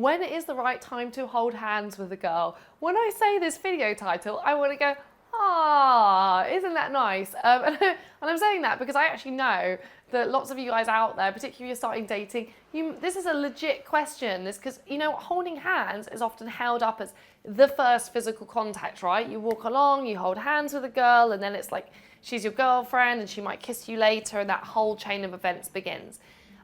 when it is the right time to hold hands with a girl. When I say this video title, I want to go, ah, isn't that nice? And I'm saying that because I actually know that lots of you guys out there, particularly if you're starting dating, this is a legit question. This, because, you know, holding hands is often held up as the first physical contact, right? You walk along, you hold hands with a girl, and then it's like she's your girlfriend and she might kiss you later, and that whole chain of events begins.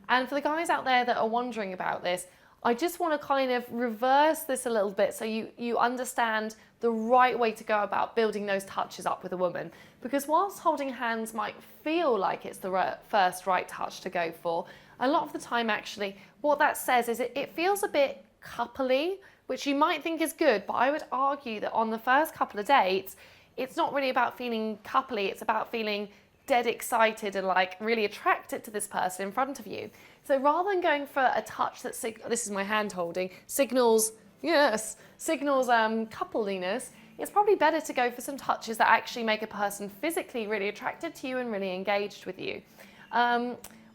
And for the guys out there that are wondering about this, I just want to kind of reverse this a little bit so you understand the right way to go about building those touches up with a woman. Because whilst holding hands might feel like it's the first right touch to go for, a lot of the time actually what that says is it feels a bit coupley, which you might think is good, but I would argue that on the first couple of dates, it's not really about feeling coupley, it's about feeling dead excited and like really attracted to this person in front of you. So rather than going for a touch that this is my hand holding, signals coupliness, it's probably better to go for some touches that actually make a person physically really attracted to you and really engaged with you.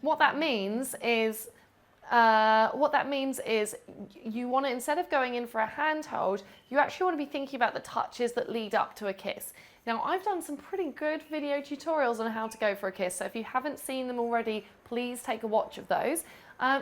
What that means is you want to, instead of going in for a handhold, you actually want to be thinking about the touches that lead up to a kiss. Now, I've done some pretty good video tutorials on how to go for a kiss, so if you haven't seen them already, please take a watch of those.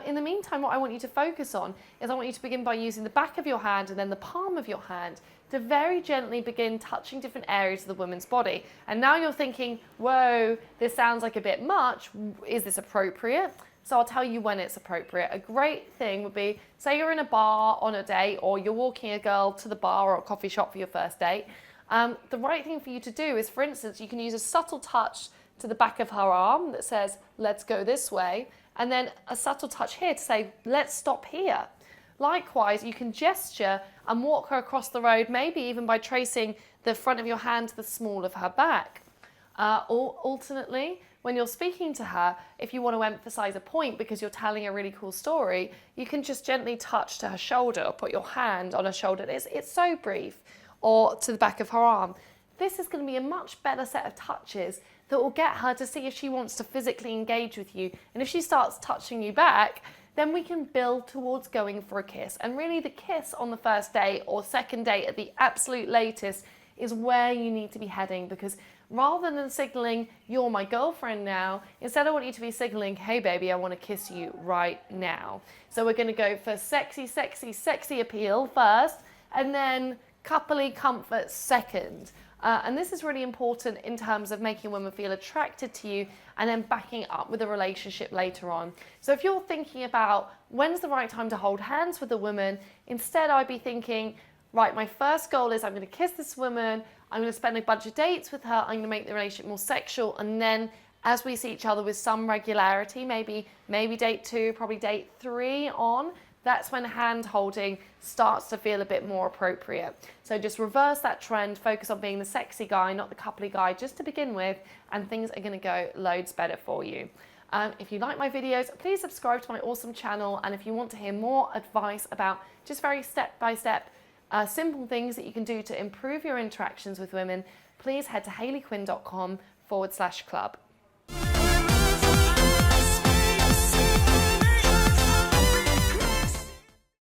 In the meantime, what I want you to focus on is I want you to begin by using the back of your hand and then the palm of your hand to very gently begin touching different areas of the woman's body. And now you're thinking, whoa, this sounds like a bit much. Is this appropriate? So I'll tell you when it's appropriate. A great thing would be, say you're in a bar on a date, or you're walking a girl to the bar or a coffee shop for your first date. The right thing for you to do is, for instance, you can use a subtle touch to the back of her arm that says, let's go this way, and then a subtle touch here to say, let's stop here. Likewise, you can gesture and walk her across the road, maybe even by tracing the front of your hand to the small of her back. Or alternately, when you're speaking to her, if you want to emphasize a point because you're telling a really cool story, you can just gently touch to her shoulder or put your hand on her shoulder. It's so brief. Or to the back of her arm. This is going to be a much better set of touches that will get her to see if she wants to physically engage with you. And if she starts touching you back, then we can build towards going for a kiss. And really the kiss on the first date or second date at the absolute latest is where you need to be heading, because rather than signaling, you're my girlfriend now, instead I want you to be signaling, hey baby, I want to kiss you right now. So we're going to go for sexy, sexy, sexy appeal first, and then coupley comfort second. And this is really important in terms of making women feel attracted to you and then backing up with a relationship later on. So if you're thinking about when's the right time to hold hands with a woman, instead I'd be thinking, right, my first goal is I'm going to kiss this woman, I'm going to spend a bunch of dates with her, I'm going to make the relationship more sexual, and then as we see each other with some regularity, maybe date 2, probably date 3 on, that's when hand holding starts to feel a bit more appropriate. So just reverse that trend, focus on being the sexy guy, not the coupley guy, just to begin with, and things are going to go loads better for you. If you like my videos, please subscribe to my awesome channel, and if you want to hear more advice about just very step-by-step simple things that you can do to improve your interactions with women, please head to hayleyquinn.com/club.